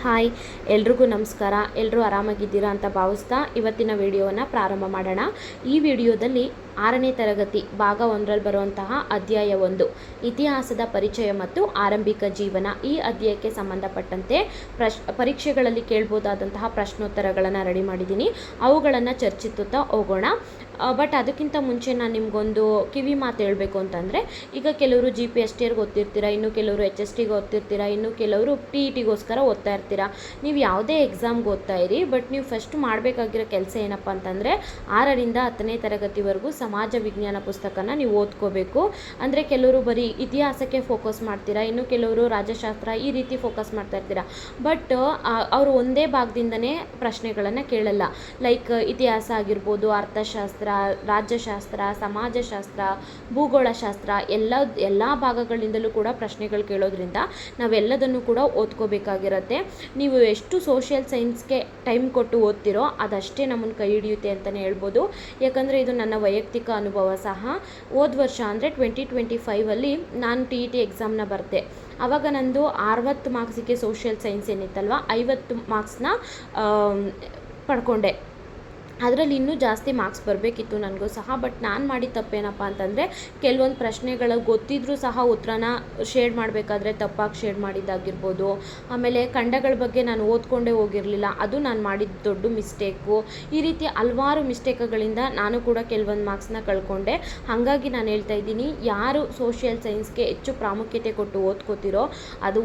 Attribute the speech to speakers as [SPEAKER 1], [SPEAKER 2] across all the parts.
[SPEAKER 1] Hi, ಎಲ್ರಿಗೂ ನಮಸ್ಕಾರ. ಎಲ್ಲರೂ ಆರಾಮಾಗಿದ್ದೀರಾ ಅಂತ ಭಾವಿಸ್ತಾ ಇವತ್ತಿನ ವಿಡಿಯೋವನ್ನು ಪ್ರಾರಂಭ ಮಾಡೋಣ. ಈ ವಿಡಿಯೋದಲ್ಲಿ 6ನೇ ತರಗತಿ ಭಾಗ 1ರಲ್ಲಿ ಬರುವಂತಹ ಅಧ್ಯಾಯ 1 ಇತಿಹಾಸದ ಪರಿಚಯ ಮತ್ತು ಆರಂಭಿಕ ಜೀವನ, ಈ ಅಧ್ಯಾಯಕ್ಕೆ ಸಂಬಂಧಪಟ್ಟಂತೆ ಪರೀಕ್ಷೆಗಳಲ್ಲಿ ಕೇಳ್ಬೋದಾದಂತಹ ಪ್ರಶ್ನೋತ್ತರಗಳನ್ನು ರೆಡಿ ಮಾಡಿದ್ದೀನಿ. ಅವುಗಳನ್ನು ಚರ್ಚಿಸುತ್ತಾ ಹೋಗೋಣ. ಬಟ್ ಅದಕ್ಕಿಂತ ಮುಂಚೆ ನಾನು ನಿಮಗೊಂದು ಕಿವಿ ಮಾತು ಹೇಳಬೇಕು ಅಂತಂದರೆ, ಈಗ ಕೆಲವರು GPSTಗೆ ಓದ್ತಿರ್ತೀರಾ, ಇನ್ನು ಕೆಲವರು HSTಗೆ ಓದ್ತಿರ್ತೀರಾ, ಇನ್ನು ಕೆಲವರು TETಗೋಸ್ಕರ ಓದ್ತಾ ಇರ್ತೀರಾ. ನೀವು ಯಾವುದೇ ಎಕ್ಸಾಮ್ಗೆ ಓದ್ತಾ ಇರಿ, ಬಟ್ ನೀವು ಫಸ್ಟ್ ಮಾಡಬೇಕಾಗಿರೋ ಕೆಲಸ ಏನಪ್ಪ ಅಂತಂದರೆ 6ರಿಂದ 10ನೇ ತರಗತಿವರೆಗೂ ಸಮಾಜ ವಿಜ್ಞಾನ ಪುಸ್ತಕನ ನೀವು ಓದ್ಕೋಬೇಕು. ಅಂದರೆ ಕೆಲವರು ಬರೀ ಇತಿಹಾಸಕ್ಕೆ ಫೋಕಸ್ ಮಾಡ್ತೀರಾ, ಇನ್ನು ಕೆಲವರು ರಾಜ್ಯಶಾಸ್ತ್ರ ಈ ರೀತಿ ಫೋಕಸ್ ಮಾಡ್ತಾ ಇರ್ತೀರಾ. ಬಟ್ ಅವರು ಒಂದೇ ಭಾಗದಿಂದನೇ ಪ್ರಶ್ನೆಗಳನ್ನು ಕೇಳಲ್ಲ. ಲೈಕ್ ಇತಿಹಾಸ ಆಗಿರ್ಬೋದು, ಅರ್ಥಶಾಸ್ತ್ರ, ರಾಜ್ಯಶಾಸ್ತ್ರ, ಸಮಾಜಶಾಸ್ತ್ರ, ಭೂಗೋಳಶಾಸ್ತ್ರ ಎಲ್ಲ ಭಾಗಗಳಿಂದಲೂ ಕೂಡ ಪ್ರಶ್ನೆಗಳು ಕೇಳೋದ್ರಿಂದ ನಾವೆಲ್ಲದನ್ನು ಕೂಡ ಓದ್ಕೋಬೇಕಾಗಿರುತ್ತೆ. ನೀವು ಎಷ್ಟು ಸೋಷಿಯಲ್ ಸೈನ್ಸ್ಗೆ ಟೈಮ್ ಕೊಟ್ಟು ಓದ್ತಿರೋ ಅದಷ್ಟೇ ನಮ್ಮನ್ನು ಕೈ ಹಿಡಿಯುತ್ತೆ ಅಂತಲೇ ಹೇಳ್ಬೋದು. ಯಾಕಂದರೆ ಇದು ನನ್ನ ವೈಯಕ್ತಿಕ ಅನುಭವ ಸಹ. ಹೋದ ವರ್ಷ ಅಂದರೆ 2025ಅಲ್ಲಿ ನಾನು TET ಎಕ್ಸಾಮ್ನ ಬರೆದೆ. ಆವಾಗ ನಂದು 60 ಮಾರ್ಕ್ಸಿಗೆ ಸೋಷಿಯಲ್ ಸೈನ್ಸ್ ಏನಿತ್ತಲ್ವ 50 ಮಾರ್ಕ್ಸ್ನ ಪಡ್ಕೊಂಡೆ. ಅದರಲ್ಲಿ ಇನ್ನೂ ಜಾಸ್ತಿ ಮಾರ್ಕ್ಸ್ ಬರಬೇಕಿತ್ತು ನನಗೂ ಸಹ. ಬಟ್ ನಾನು ಮಾಡಿದ ತಪ್ಪೇನಪ್ಪ ಅಂತಂದರೆ, ಕೆಲವೊಂದು ಪ್ರಶ್ನೆಗಳು ಗೊತ್ತಿದ್ರೂ ಸಹ ಉತ್ತರನ ಶೇಡ್ ಮಾಡಬೇಕಾದ್ರೆ ತಪ್ಪಾಗಿ ಶೇಡ್ ಮಾಡಿದ್ದಾಗಿರ್ಬೋದು. ಆಮೇಲೆ ಖಂಡಗಳ ಬಗ್ಗೆ ನಾನು ಓದ್ಕೊಂಡೇ ಹೋಗಿರಲಿಲ್ಲ, ಅದು ನಾನು ಮಾಡಿದ ದೊಡ್ಡ ಮಿಸ್ಟೇಕು. ಈ ರೀತಿ ಹಲವಾರು ಮಿಸ್ಟೇಕ್ಗಳಿಂದ ನಾನು ಕೂಡ ಕೆಲವೊಂದು ಮಾರ್ಕ್ಸ್ನ ಕಳ್ಕೊಂಡೆ. ಹಾಗಾಗಿ ನಾನು ಹೇಳ್ತಾ ಇದ್ದೀನಿ, ಯಾರು ಸೋಷಿಯಲ್ ಸೈನ್ಸ್ಗೆ ಹೆಚ್ಚು ಪ್ರಾಮುಖ್ಯತೆ ಕೊಟ್ಟು ಓದ್ಕೋತಿರೋ ಅದು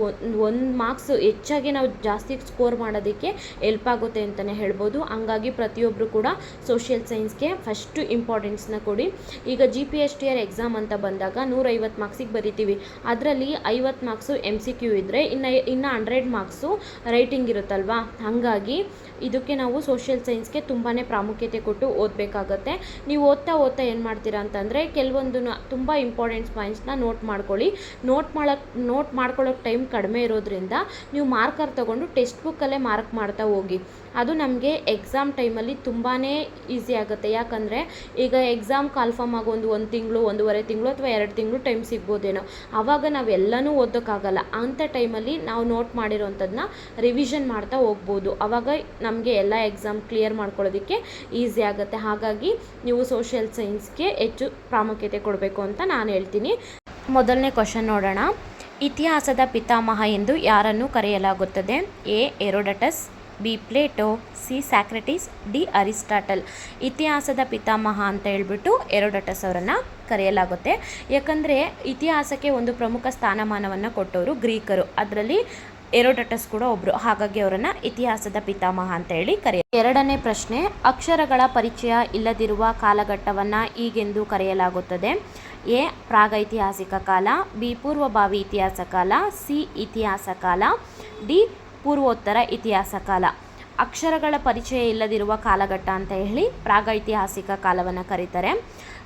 [SPEAKER 1] ಒಂದು ಮಾರ್ಕ್ಸ್ ಹೆಚ್ಚಾಗಿ ನಾವು ಜಾಸ್ತಿ ಸ್ಕೋರ್ ಮಾಡೋದಕ್ಕೆ ಹೆಲ್ಪ್ ಆಗುತ್ತೆ ಅಂತಲೇ ಹೇಳ್ಬೋದು. ಹಂಗಾಗಿ ಪ್ರತಿಯೊಬ್ಬರು ಕೂಡ ಸೋಷಿಯಲ್ ಸೈನ್ಸ್ಗೆ ಫಸ್ಟು ಇಂಪಾರ್ಟೆನ್ಸ್ನ ಕೊಡಿ. ಈಗ GPSTR ಎಕ್ಸಾಮ್ ಅಂತ ಬಂದಾಗ 150 ಮಾರ್ಕ್ಸಿಗೆ ಬರಿತೀವಿ. ಅದರಲ್ಲಿ 50 ಮಾರ್ಕ್ಸು MCQ ಇದ್ದರೆ ಇನ್ನು 100 ಮಾರ್ಕ್ಸು ರೈಟಿಂಗ್ ಇರುತ್ತಲ್ವಾ. ಹಾಗಾಗಿ ಇದಕ್ಕೆ ನಾವು ಸೋಷಿಯಲ್ ಸೈನ್ಸ್ಗೆ ತುಂಬಾ ಪ್ರಾಮುಖ್ಯತೆ ಕೊಟ್ಟು ಓದಬೇಕಾಗತ್ತೆ. ನೀವು ಓದ್ತಾ ಏನು ಮಾಡ್ತೀರಾ ಅಂತಂದರೆ, ಕೆಲವೊಂದು ತುಂಬ ಇಂಪಾರ್ಟೆಂಟ್ ಪಾಯಿಂಟ್ಸ್ನ ನೋಟ್ ಮಾಡ್ಕೊಳ್ಳಿ. ನೋಟ್ ಮಾಡ್ಕೊಳ್ಳೋಕೆ ಟೈಮ್ ಕಡಿಮೆ ಇರೋದ್ರಿಂದ ನೀವು ಮಾರ್ಕರ್ ತೊಗೊಂಡು ಟೆಕ್ಸ್ಟ್ ಬುಕ್ಕಲ್ಲೇ ಮಾರ್ಕ್ ಮಾಡ್ತಾ ಹೋಗಿ. ಅದು ನಮಗೆ ಎಕ್ಸಾಮ್ ಟೈಮಲ್ಲಿ ತುಂಬಾ ಈಸಿ ಆಗುತ್ತೆ. ಯಾಕಂದರೆ ಈಗ ಎಕ್ಸಾಮ್ ಕಾಲ್ಫಾರ್ಮ್ ಆಗೋ ಒಂದು ತಿಂಗಳು, 1.5 ತಿಂಗಳು ಅಥವಾ 2 ತಿಂಗಳು ಟೈಮ್ ಸಿಗ್ಬೋದೇನೋ. ಆವಾಗ ನಾವೆಲ್ಲನೂ ಓದೋಕ್ಕಾಗಲ್ಲ. ಅಂಥ ಟೈಮಲ್ಲಿ ನಾವು ನೋಟ್ ಮಾಡಿರೋಂಥದ್ದನ್ನ ರಿವಿಷನ್ ಮಾಡ್ತಾ ಹೋಗ್ಬೋದು. ಆವಾಗ ನಮಗೆ ಎಲ್ಲ ಎಕ್ಸಾಮ್ ಕ್ಲಿಯರ್ ಮಾಡ್ಕೊಳ್ಳೋದಕ್ಕೆ ಈಸಿ ಆಗುತ್ತೆ. ಹಾಗಾಗಿ ನೀವು ಸೋಷಿಯಲ್ ಸೈನ್ಸ್ಗೆ ಹೆಚ್ಚು ಪ್ರಾಮುಖ್ಯತೆ ಕೊಡಬೇಕು ಅಂತ ನಾನು ಹೇಳ್ತೀನಿ. ಮೊದಲನೇ ಕ್ವಶನ್ ನೋಡೋಣ. ಇತಿಹಾಸದ ಪಿತಾಮಹ ಎಂದು ಯಾರನ್ನು ಕರೆಯಲಾಗುತ್ತದೆ? A. ಹೆರೋಡಟಸ್, B. Plato, C. Socrates, D. Aristotle. ಇತಿಹಾಸದ ಪಿತಾಮಹ ಅಂತ ಹೇಳ್ಬಿಟ್ಟು ಹೆರೋಡಟಸ್ ಅವರನ್ನು ಕರೆಯಲಾಗುತ್ತೆ. ಯಾಕಂದರೆ ಇತಿಹಾಸಕ್ಕೆ ಒಂದು ಪ್ರಮುಖ ಸ್ಥಾನಮಾನವನ್ನು ಕೊಟ್ಟವರು ಗ್ರೀಕರು. ಅದರಲ್ಲಿ ಹೆರೋಡಟಸ್ ಕೂಡ ಒಬ್ಬರು. ಹಾಗಾಗಿ ಅವರನ್ನು ಇತಿಹಾಸದ ಪಿತಾಮಹ ಅಂತ ಹೇಳಿ ಕರೆಯ. ಎರಡನೇ ಪ್ರಶ್ನೆ. ಅಕ್ಷರಗಳ ಪರಿಚಯ ಇಲ್ಲದಿರುವ ಕಾಲಘಟ್ಟವನ್ನು ಹೀಗೆಂದು ಕರೆಯಲಾಗುತ್ತದೆ? A. ಪ್ರಾಗೈತಿಹಾಸಿಕ ಕಾಲ, B. ಪೂರ್ವಭಾವಿ ಇತಿಹಾಸ ಕಾಲ, C. ಇತಿಹಾಸ ಕಾಲ, D. ಪೂರ್ವೋತ್ತರ ಇತಿಹಾಸ ಕಾಲ. ಅಕ್ಷರಗಳ ಪರಿಚಯ ಇಲ್ಲದಿರುವ ಕಾಲಘಟ್ಟ ಅಂತ ಹೇಳಿ ಪ್ರಾಗೈತಿಹಾಸಿಕ ಕಾಲವನ್ನು ಕರೀತಾರೆ.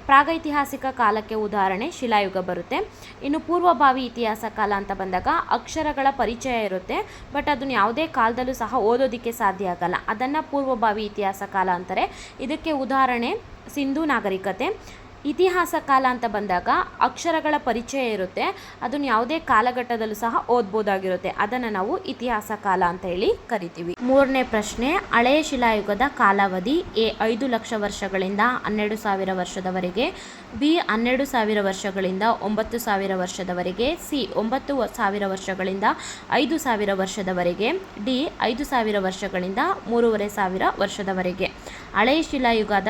[SPEAKER 1] ಪ್ರಾಗೈತಿಹಾಸಿಕ ಕಾಲಕ್ಕೆ ಉದಾಹರಣೆ ಶಿಲಾಯುಗ ಬರುತ್ತೆ. ಇನ್ನು ಪೂರ್ವಭಾವಿ ಇತಿಹಾಸ ಕಾಲ ಅಂತ ಬಂದಾಗ ಅಕ್ಷರಗಳ ಪರಿಚಯ ಇರುತ್ತೆ, ಬಟ್ ಅದನ್ನು ಯಾವುದೇ ಕಾಲದಲ್ಲೂ ಸಹ ಓದೋದಕ್ಕೆ ಸಾಧ್ಯ ಆಗಲ್ಲ. ಅದನ್ನು ಪೂರ್ವಭಾವಿ ಇತಿಹಾಸ ಕಾಲ ಅಂತಾರೆ. ಇದಕ್ಕೆ ಉದಾಹರಣೆ ಸಿಂಧೂ ನಾಗರಿಕತೆ. ಇತಿಹಾಸ ಕಾಲ ಅಂತ ಬಂದಾಗ ಅಕ್ಷರಗಳ ಪರಿಚಯ ಇರುತ್ತೆ, ಅದನ್ನು ಯಾವುದೇ ಕಾಲಘಟ್ಟದಲ್ಲೂ ಸಹ ಓದ್ಬೋದಾಗಿರುತ್ತೆ. ಅದನ್ನು ನಾವು ಇತಿಹಾಸ ಕಾಲ ಅಂತ ಹೇಳಿ ಕರಿತೀವಿ. ಮೂರನೇ ಪ್ರಶ್ನೆ. ಹಳೆಯ ಶಿಲಾಯುಗದ ಕಾಲಾವಧಿ A. 5 ಲಕ್ಷ ವರ್ಷಗಳಿಂದ 12,000 ವರ್ಷದವರೆಗೆ, B. 12,000 ವರ್ಷಗಳಿಂದ 9,000 ವರ್ಷದವರೆಗೆ, C. 9,000 ವರ್ಷಗಳಿಂದ 5,000 ವರ್ಷದವರೆಗೆ, D. 5,000 ವರ್ಷಗಳಿಂದ 3,500 ವರ್ಷದವರೆಗೆ. ಹಳೆಯ ಶಿಲಾಯುಗದ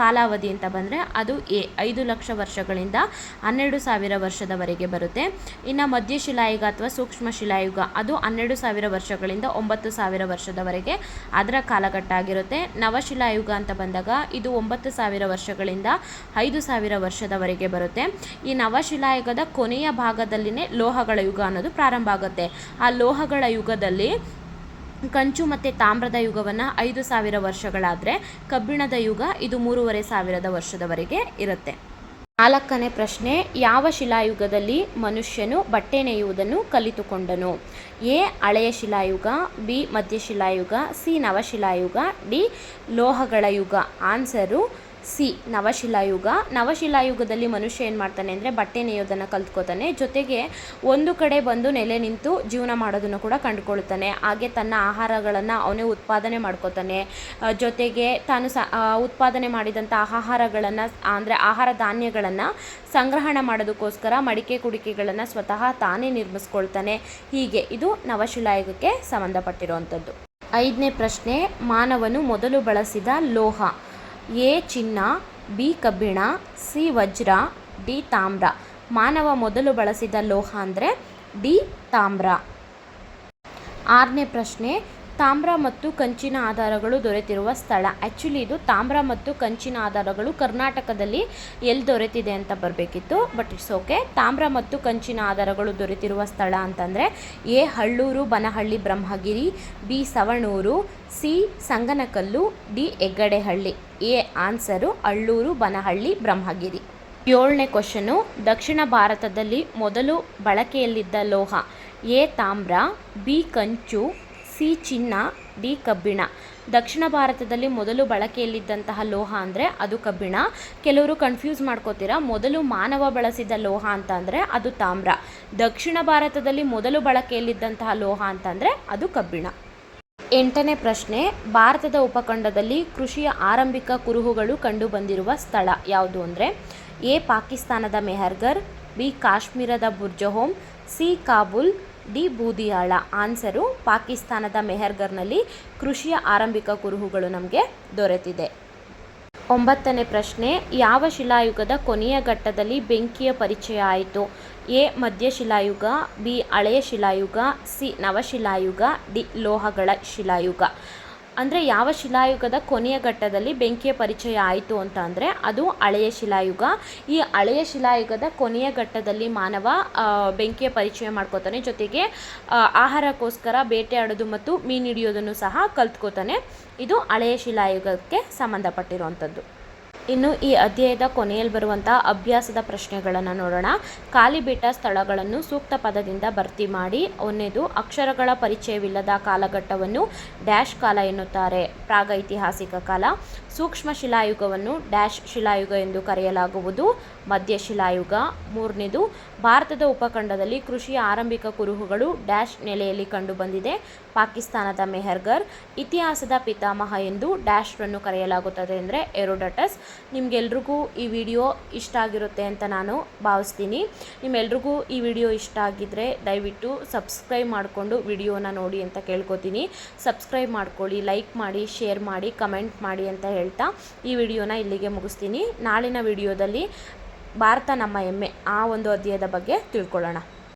[SPEAKER 1] ಕಾಲಾವಧಿ ಅಂತ ಬಂದರೆ ಅದು A. 5 ಲಕ್ಷ ವರ್ಷಗಳಿಂದ 12,000 ವರ್ಷದವರೆಗೆ ಬರುತ್ತೆ. ಇನ್ನು ಮಧ್ಯ ಶಿಲಾಯುಗ ಅಥವಾ ಸೂಕ್ಷ್ಮ ಶಿಲಾಯುಗ ಅದು 12,000 ವರ್ಷಗಳಿಂದ 9,000 ವರ್ಷದವರೆಗೆ ಅದರ ಕಾಲಘಟ್ಟ ಆಗಿರುತ್ತೆ. ನವಶಿಲಾಯುಗ ಅಂತ ಬಂದಾಗ ಇದು 9,000 ವರ್ಷಗಳಿಂದ 5,000 ವರ್ಷದವರೆಗೆ ಬರುತ್ತೆ. ಈ ನವಶಿಲಾಯುಗದ ಕೊನೆಯ ಭಾಗದಲ್ಲಿನೇ ಲೋಹಗಳ ಯುಗ ಅನ್ನೋದು ಪ್ರಾರಂಭ ಆಗುತ್ತೆ. ಆ ಲೋಹಗಳ ಯುಗದಲ್ಲಿ ಕಂಚು ಮತ್ತು ತಾಮ್ರದ ಯುಗವನ್ನು 5,000 ವರ್ಷಗಳಾದರೆ ಕಬ್ಬಿಣದ ಯುಗ ಇದು 3,500 ವರ್ಷದವರೆಗೆ ಇರುತ್ತೆ. ನಾಲ್ಕನೇ ಪ್ರಶ್ನೆ. ಯಾವ ಶಿಲಾಯುಗದಲ್ಲಿ ಮನುಷ್ಯನು ಬಟ್ಟೆ ನೇಯುವುದನ್ನು ಕಲಿತುಕೊಂಡನು? A. ಹಳೆಯ ಶಿಲಾಯುಗ, B. ಮಧ್ಯ ಶಿಲಾಯುಗ, C. ನವಶಿಲಾಯುಗ, D. ಲೋಹಗಳ ಯುಗ. Answer C ನವಶಿಲಾಯುಗ. ನವಶಿಲಾಯುಗದಲ್ಲಿ ಮನುಷ್ಯ ಏನು ಮಾಡ್ತಾನೆ ಅಂದರೆ ಬಟ್ಟೆ ನೇಯೋದನ್ನು ಕಲ್ತ್ಕೋತಾನೆ, ಜೊತೆಗೆ ಒಂದು ಕಡೆ ಬಂದು ನೆಲೆ ನಿಂತು ಜೀವನ ಮಾಡೋದನ್ನು ಕೂಡ ಕಂಡುಕೊಳ್ತಾನೆ. ಹಾಗೆ ತನ್ನ ಆಹಾರಗಳನ್ನು ಅವನೇ ಉತ್ಪಾದನೆ ಮಾಡ್ಕೋತಾನೆ. ಜೊತೆಗೆ ತಾನು ಉತ್ಪಾದನೆ ಮಾಡಿದಂಥ ಆಹಾರಗಳನ್ನು ಅಂದರೆ ಆಹಾರ ಧಾನ್ಯಗಳನ್ನು ಸಂಗ್ರಹಣ ಮಾಡೋದಕ್ಕೋಸ್ಕರ ಮಡಿಕೆ ಕುಡಿಕೆಗಳನ್ನು ಸ್ವತಃ ತಾನೇ ನಿರ್ಮಿಸ್ಕೊಳ್ತಾನೆ. ಹೀಗೆ ಇದು ನವಶಿಲಾಯುಗಕ್ಕೆ ಸಂಬಂಧಪಟ್ಟಿರುವಂಥದ್ದು. 5ನೇ ಪ್ರಶ್ನೆ, ಮಾನವನು ಮೊದಲು ಬಳಸಿದ ಲೋಹ. ಎ ಚಿನ್ನ, ಬಿ ಕಬ್ಬಿಣ, ಸಿ ವಜ್ರ, ಡಿ ತಾಮ್ರ. ಮಾನವ ಮೊದಲು ಬಳಸಿದ ಲೋಹ ಅಂದರೆ ಡಿ ತಾಮ್ರ. 6ನೇ ಪ್ರಶ್ನೆ, ತಾಮ್ರ ಮತ್ತು ಕಂಚಿನ ಆಧಾರಗಳು ದೊರೆತಿರುವ ಸ್ಥಳ. ಆ್ಯಕ್ಚುಲಿ ಇದು ತಾಮ್ರ ಮತ್ತು ಕಂಚಿನ ಆಧಾರಗಳು ಕರ್ನಾಟಕದಲ್ಲಿ ಎಲ್ಲಿ ದೊರೆತಿದೆ ಅಂತ ಬರಬೇಕಿತ್ತು, ಬಟ್ ಇಟ್ಸ್ ಓಕೆ. ತಾಮ್ರ ಮತ್ತು ಕಂಚಿನ ಆಧಾರಗಳು ದೊರೆತಿರುವ ಸ್ಥಳ ಅಂತಂದರೆ A Hallur Banahalli Brahmagiri, B Savanur, C Sanganakallu, D Heggadehalli. A answer Hallur Banahalli Brahmagiri. 7ನೇ ಕ್ವಶನು, ದಕ್ಷಿಣ ಭಾರತದಲ್ಲಿ ಮೊದಲು ಬಳಕೆಯಲ್ಲಿದ್ದ ಲೋಹ. ಎ ತಾಮ್ರ, ಬಿ ಕಂಚು, ಸಿ ಚಿನ್ನ, ಡಿ ಕಬ್ಬಿಣ. ದಕ್ಷಿಣ ಭಾರತದಲ್ಲಿ ಮೊದಲು ಬಳಕೆಯಲ್ಲಿದ್ದಂತಹ ಲೋಹ ಅಂದರೆ ಅದು ಕಬ್ಬಿಣ. ಕೆಲವರು ಕನ್ಫ್ಯೂಸ್ ಮಾಡ್ಕೋತೀರಾ, ಮೊದಲು ಮಾನವ ಬಳಸಿದ ಲೋಹ ಅಂತ ಅಂದರೆ ಅದು ತಾಮ್ರ, ದಕ್ಷಿಣ ಭಾರತದಲ್ಲಿ ಮೊದಲು ಬಳಕೆಯಲ್ಲಿದ್ದಂತಹ ಲೋಹ ಅಂತಂದರೆ ಅದು ಕಬ್ಬಿಣ. 8ನೇ ಪ್ರಶ್ನೆ, ಭಾರತದ ಉಪಖಂಡದಲ್ಲಿ ಕೃಷಿಯ ಆರಂಭಿಕ ಕುರುಹುಗಳು ಕಂಡುಬಂದಿರುವ ಸ್ಥಳ ಯಾವುದು ಅಂದರೆ ಎ ಪಾಕಿಸ್ತಾನದ ಮೆಹರ್ಗರ್, ಬಿ ಕಾಶ್ಮೀರದ ಬುರ್ಜಹೋಮ್, C Kabul, D Budiyala. Answer ಪಾಕಿಸ್ತಾನದ ಮೆಹರ್ಗರ್ನಲ್ಲಿ ಕೃಷಿಯ ಆರಂಭಿಕ ಕುರುಹುಗಳು ನಮಗೆ ದೊರೆತಿದೆ. 9ನೇ ಪ್ರಶ್ನೆ, ಯಾವ ಶಿಲಾಯುಗದ ಕೊನೆಯ ಘಟ್ಟದಲ್ಲಿ ಬೆಂಕಿಯ ಪರಿಚಯ ಆಯಿತು. ಎ ಮಧ್ಯಶಿಲಾಯುಗ, ಬಿ ಹಳೆಯ ಶಿಲಾಯುಗ, ಸಿ ನವಶಿಲಾಯುಗ, ಡಿ ಲೋಹಗಳ ಶಿಲಾಯುಗ. ಅಂದರೆ ಯಾವ ಶಿಲಾಯುಗದ ಕೊನೆಯ ಘಟ್ಟದಲ್ಲಿ ಬೆಂಕಿಯ ಪರಿಚಯ ಆಯಿತು ಅಂತ ಅಂದರೆ ಅದು ಹಳೆಯ ಶಿಲಾಯುಗ. ಈ ಹಳೆಯ ಶಿಲಾಯುಗದ ಕೊನೆಯ ಘಟ್ಟದಲ್ಲಿ ಮಾನವ ಬೆಂಕಿಯ ಪರಿಚಯ ಮಾಡ್ಕೋತಾನೆ, ಜೊತೆಗೆ ಆಹಾರಕ್ಕೋಸ್ಕರ ಬೇಟೆಯಾಡೋದು ಮತ್ತು ಮೀನು ಹಿಡಿಯೋದನ್ನು ಸಹ ಕಲ್ತ್ಕೋತಾನೆ. ಇದು ಹಳೆಯ ಶಿಲಾಯುಗಕ್ಕೆ ಸಂಬಂಧಪಟ್ಟಿರುವಂಥದ್ದು. ಇನ್ನು ಈ ಅಧ್ಯಾಯದ ಕೊನೆಯಲ್ಲಿ ಬರುವಂಥ ಅಭ್ಯಾಸದ ಪ್ರಶ್ನೆಗಳನ್ನು ನೋಡೋಣ. ಖಾಲಿ ಬಿಟ್ಟ ಸ್ಥಳಗಳನ್ನು ಸೂಕ್ತ ಪದದಿಂದ ಭರ್ತಿ ಮಾಡಿ. 1ನೇದು, ಅಕ್ಷರಗಳ ಪರಿಚಯವಿಲ್ಲದ ಕಾಲಘಟ್ಟವನ್ನು ಡ್ಯಾಶ್ ಕಾಲ ಎನ್ನುತ್ತಾರೆ. ಪ್ರಾಗೈತಿಹಾಸಿಕ ಕಾಲ. ಸೂಕ್ಷ್ಮ ಶಿಲಾಯುಗವನ್ನು ಡ್ಯಾಶ್ ಶಿಲಾಯುಗ ಎಂದು ಕರೆಯಲಾಗುವುದು. ಮಧ್ಯಶಿಲಾಯುಗ. 3ನೇದು, ಭಾರತದ ಉಪಖಂಡದಲ್ಲಿ ಕೃಷಿಯ ಆರಂಭಿಕ ಕುರುಹುಗಳು ಡ್ಯಾಶ್ ನೆಲೆಯಲ್ಲಿ ಕಂಡುಬಂದಿದೆ. ಪಾಕಿಸ್ತಾನದ ಮೆಹರ್ಗರ್. ಇತಿಹಾಸದ ಪಿತಾಮಹ ಎಂದು ಡ್ಯಾಶ್ರನ್ನು ಕರೆಯಲಾಗುತ್ತದೆ ಅಂದರೆ ಹೆರೋಡಟಸ್. ನಿಮಗೆಲ್ರಿಗೂ ಈ ವಿಡಿಯೋ ಇಷ್ಟ ಆಗಿರುತ್ತೆ ಅಂತ ನಾನು ಭಾವಿಸ್ತೀನಿ. ನಿಮ್ಮೆಲ್ರಿಗೂ ಈ ವಿಡಿಯೋ ಇಷ್ಟ ಆಗಿದ್ದರೆ ದಯವಿಟ್ಟು ಸಬ್ಸ್ಕ್ರೈಬ್ ಮಾಡಿಕೊಂಡು ವಿಡಿಯೋನ ನೋಡಿ ಅಂತ ಕೇಳ್ಕೊತೀನಿ. ಸಬ್ಸ್ಕ್ರೈಬ್ ಮಾಡ್ಕೊಳ್ಳಿ, ಲೈಕ್ ಮಾಡಿ, ಶೇರ್ ಮಾಡಿ, ಕಮೆಂಟ್ ಮಾಡಿ ಅಂತ ಹೇಳ್ತಾ ಈ ವಿಡಿಯೋನ ಇಲ್ಲಿಗೆ ಮುಗಿಸ್ತೀನಿ. ನಾಳಿನ ವಿಡಿಯೋದಲ್ಲಿ ಭಾರತ ನಮ್ಮ ಹೆಮ್ಮೆ ಆ ಒಂದು ಅಧ್ಯಾಯದ ಬಗ್ಗೆ ತಿಳ್ಕೊಳ್ಳೋಣ.